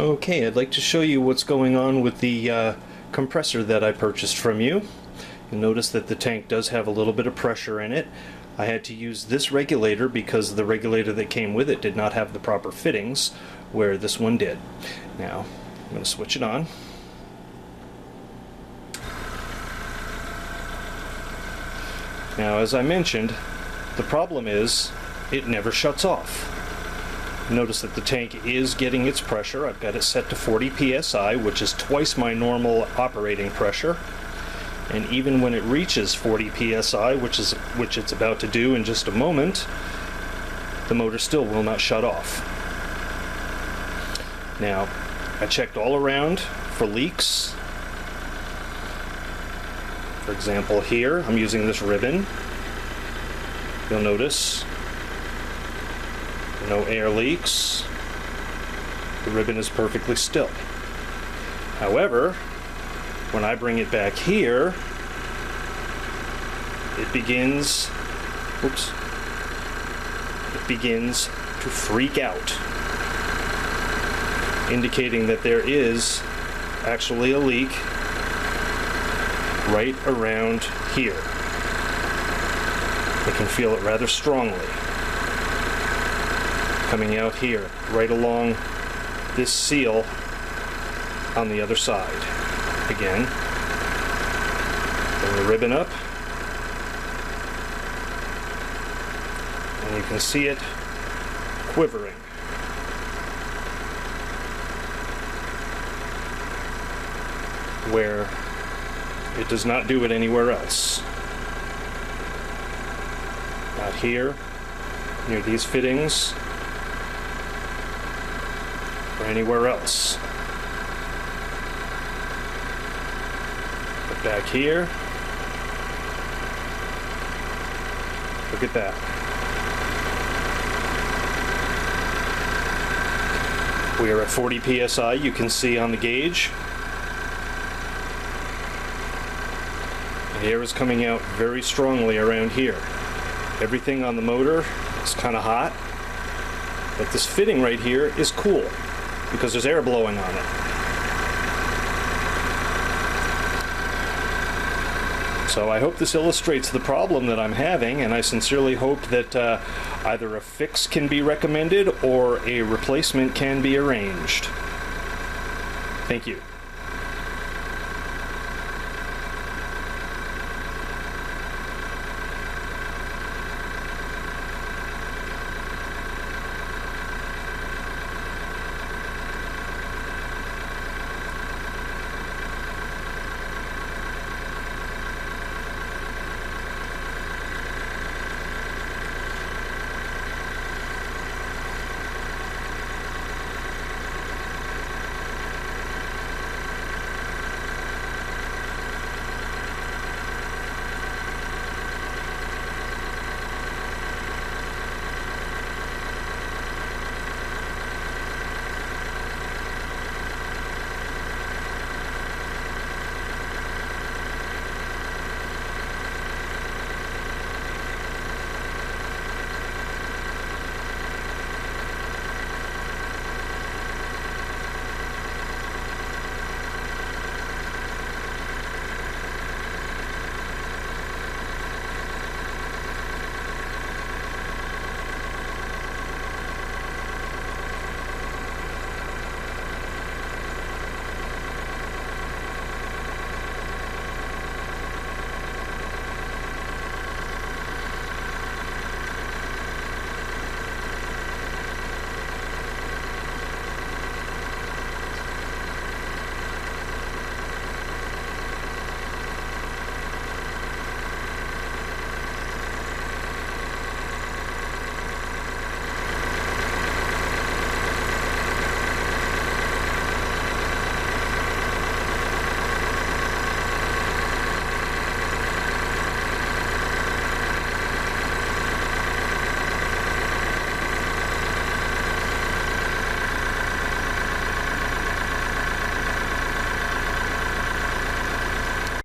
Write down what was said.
Okay, I'd like to show you what's going on with the compressor that I purchased from you. You'll notice that the tank does have a little bit of pressure in it. I had to use this regulator because the regulator that came with it did not have the proper fittings, where this one did. Now, I'm going to switch it on. Now, as I mentioned, the problem is it never shuts off. Notice that the tank is getting its pressure. I've got it set to 40 psi, which is twice my normal operating pressure. And even when it reaches 40 psi, which it's about to do in just a moment, the motor still will not shut off. Now, I checked all around for leaks. For example, here, I'm using this ribbon. You'll notice no air leaks. The ribbon is perfectly still. However, when I bring it back here, it begins to freak out, indicating that there is actually a leak right around here. I can feel it rather strongly coming out here, right along this seal on the other side. Again, bring the ribbon up, and you can see it quivering. Where it does not do it anywhere else. Not here, near these fittings, or anywhere else. But back here, look at that. We are at 40 psi, you can see on the gauge. The air is coming out very strongly around here. Everything on the motor is kind of hot, but this fitting right here is cool because there's air blowing on it. So I hope this illustrates the problem that I'm having, and I sincerely hope that either a fix can be recommended or a replacement can be arranged. Thank you.